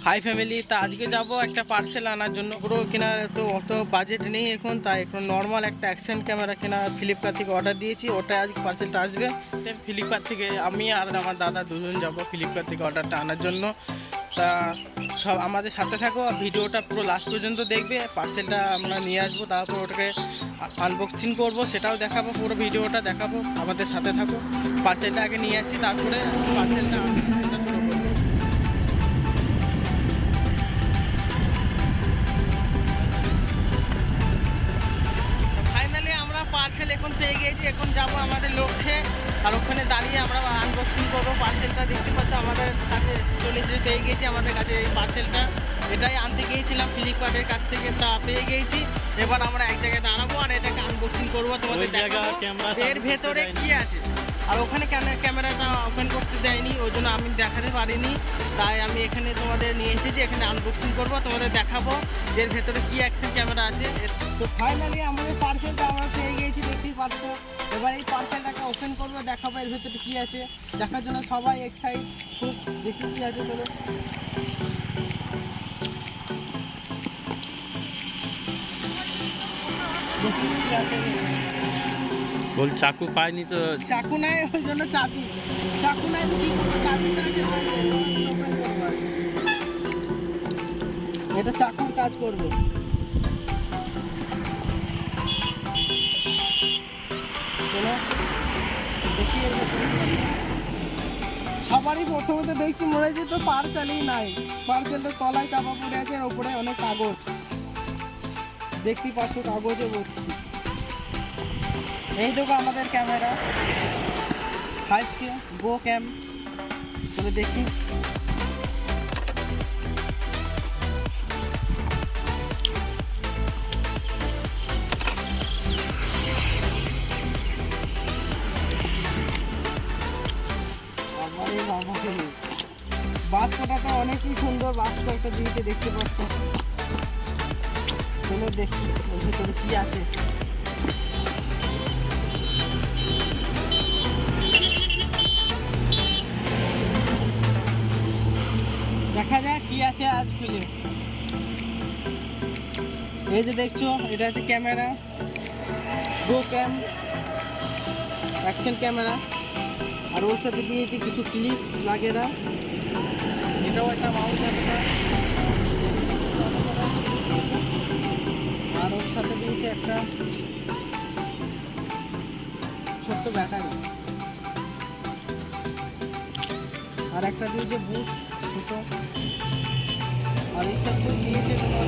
High family, তা আজকে যাব একটা পার্সেল আনার জন্য। পুরো কেনার তো অত বাজেট নেই এখন, তাই এখন নর্মাল একটা অ্যাকশন ক্যামেরা কেনা ফ্লিপকার্ট থেকে অর্ডার দিয়েছি। ওটা আজকে পার্সেলটা আসবে ফ্লিপকার্ট থেকে। আমি আর আমার দাদা দুজন যাব ফ্লিপকার্ট থেকে অর্ডারটা আনার জন্য। তা সব আমাদের সাথে থাকো, ভিডিওটা পুরো লাস্ট পর্যন্ত দেখবে। পার্সেলটা আমরা নিয়ে আসবো, তারপর ওটাকে আনবক্সিং করব, সেটাও দেখাবো। পুরো ভিডিওটা দেখাবো, আমাদের সাথে থাকো। পার্সেলটা আগে নিয়ে আসছি, তারপরে পার্সেলটা শুরু করবো। ফাইনালি আমরা পার্সেল এখন পেয়ে গিয়েছি। এখন যাব আমাদের লক্ষ্যে, আর ওখানে দাঁড়িয়ে আমরা আনবক্সিং করবো। পার্সেলটা দেখতে পাচ্ছি আমাদের কাছে চলে এসে পেয়ে গিয়েছি। আমাদের কাছে এই পার্সেলটা এটাই আনতে গিয়েছিলাম ফ্লিপকার্টের কাছ থেকে, তা পেয়ে গিয়েছি। এবার আমরা এক জায়গায় দাঁড়াবো আর এটাকে আনবক্সিং করবো, তোমাদের দেখাবো এর ভেতরে কি আছে। আর ওখানে ক্যামেরাটা ওপেন করতে দেয়নি, ওই জন্য আমি দেখাতে পারিনি। তাই আমি এখানে তোমাদের নিয়ে এসেছি, এখানে আনবক্সিং করবো, তোমাদের দেখাবো এর ভেতরে কি অ্যাকশন ক্যামেরা আছে। তো ফাইনালি আমাদের পার্সেলটা আমরা পেয়ে গিয়েছি, দেখতেই পাচ্ছ। এবার এই পার্সেলটাকে ওপেন করবো, দেখাবো এর ভেতরে কি আছে। দেখার জন্য সবাই এক্সাইট, খুব দেখি কি আছে। চলো দেখি কি আছে। বল চাকু পাইনি তো। চাকু নাই, ওই জন্য চাকু নাই তো কি করবো, চাকুটা আছে ওপেন করবো। এটা চাকুর কাজ করবে। চলো দেখি। সবারই প্রথমত দেখছি মনে হচ্ছে তো পার্সেলই নাই, পার্সেলটা তলায় চাপা পড়ে আছে, আর ওপরে অনেক কাগজ দেখতেই পাচ্ছ, কাগজে ভর্তি। এই দেখো আমাদের ক্যামেরা 5K গো ক্যাম। চলো দেখি। বাক্সটা তো অনেকই সুন্দর, বাক্স একটা দিয়েছে দেখতে পাচ্ছ। চলো দেখি ওর ভিতরে কি আছে। দেখা যাক কি আছে আজ খুলে। এই যে দেখছো, এটা হচ্ছে ক্যামেরা গো ক্যাম অ্যাকশন ক্যামেরা। আর ওর সাথে দিয়েছে কিছু ক্লিপ লাগেরা। এটাও একটা মাউস ক্যামেরা। আর ওর সাথে দিয়েছে একটা ছোট্ট ব্যাটারি। আর একটা দিয়েছে বুট ছোটো। আর এই সব দিয়েছে তোমার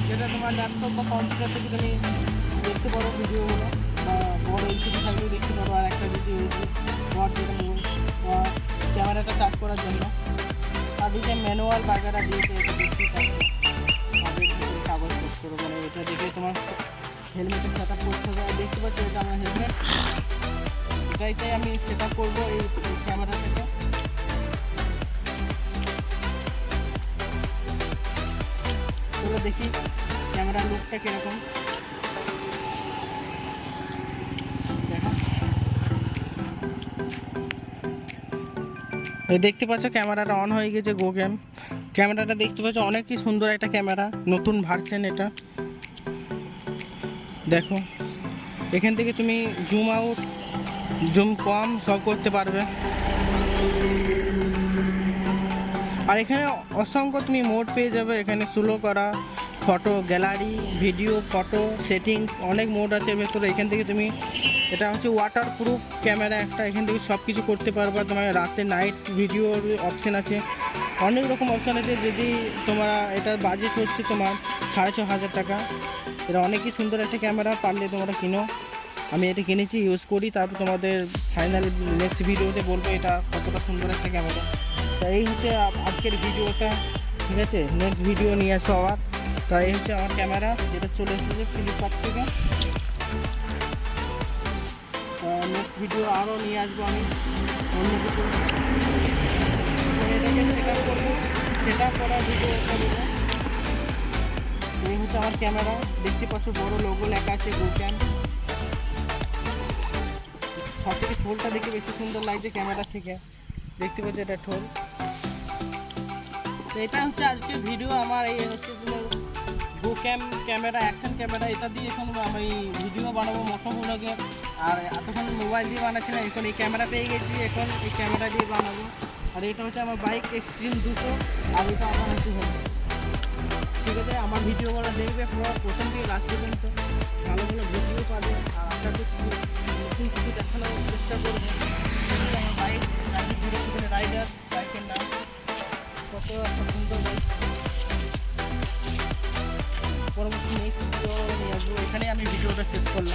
যেটা তোমার ল্যাপটপ বা কম্পিউটার থেকে তুমি দেখতে পারো ভিডিওগুলো, বা বড় এলসিডি থাকলেও দেখতে পারো। আর একটা ভিডিও হয়েছে তোমার যেটা ক্যামেরাটা চার্জ করার জন্য। আর দিকে ম্যানুয়াল বাগেরা দিয়েছে, এটা দেখতেই পাচ্ছ। কাগজপত্র মানে এটা দেখে তোমার হেলমেটের সেট আপ করতে হবে। দেখতে পাচ্ছ এটা আমার হেলমেট, এটাই আমি সেট আপ করবো এই ক্যামেরা থেকে। চলো দেখি ক্যামেরার লুকটা কীরকম। এই দেখতে পাচ্ছ ক্যামেরাটা অন হয়ে গেছে, গো ক্যাম ক্যামেরাটা দেখতে পাচ্ছ। অনেকই সুন্দর একটা ক্যামেরা, নতুন ভার্সন এটা। দেখো এখান থেকে তুমি জুম আউট জুম কম সব করতে পারবে। আর এখানে অসংখ্য তুমি মোড পেয়ে যাবে। এখানে স্লো করা, photo gallery, video, photo settings, অনেক মোড আছে এর ভেতরে। এখান থেকে তুমি, এটা হচ্ছে ওয়াটার প্রুফ ক্যামেরা একটা, এখান থেকে সব কিছু করতে পারবা। তোমার রাতে নাইট ভিডিওর অপশান আছে, অনেক রকম অপশান আছে। যদি তোমার এটার বাজেট হচ্ছে তোমার 6,500 টাকা। এটা অনেকই সুন্দর একটা ক্যামেরা, পারলে তোমরা কিনো। আমি এটা কিনেছি, ইউজ করি, তারপর তোমাদের ফাইনাল নেক্সট ভিডিওতে বলবো এটা কতটা সুন্দর একটা ক্যামেরা। তা এই হচ্ছে আজকের ভিডিওটা, ঠিক আছে। নেক্সট ভিডিও নিয়ে আসবো আবার। তা এই হচ্ছে আমার ক্যামেরা, যেটা চলে এসেছে ফ্লিপকার্ট থেকে। নেক্সট ভিডিও আরও নিয়ে আসবো আমি অন্য কিছু। এটাকে সেট আপ করবো, সেট আপ করার ভিডিও করবো। এই হচ্ছে আমার ক্যামেরা, দেখতে পাচ্ছ বড় লোগো লেখা আছে গো ক্যাম। সব থেকে ঠোলটা দেখে বেশি সুন্দর লাগছে ক্যামেরা থেকে, দেখতে পাচ্ছি এটা ঠোল। তো এটা হচ্ছে আজকে ভিডিও আমার, এই হচ্ছে তোমার গো ক্যামেরা, অ্যাকশন ক্যামেরা, এটা দিয়ে এখন আমি ভিডিও বানাবো মোটোভ্লগের। আর এতক্ষণ মোবাইল দিয়ে বানাচ্ছিলাম, এখন এই ক্যামেরা পেয়ে গেছি, এখন এই ক্যামেরা দিয়ে বানাবো। আর এটা হচ্ছে আমার বাইক এক্সট্রিম 200, আর এটা আমার হচ্ছে হলো। ঠিক আছে, আমার ভিডিওগুলো দেখবে পুরো প্রথম থেকে লাস্ট পর্যন্ত, ভালো ভালো ভিডিও পাবে। আর আশা করছি নতুন কিছু দেখানোর চেষ্টা করবো। এটা হচ্ছে আমার বাইক, রাইডার, বাইকের নাম কত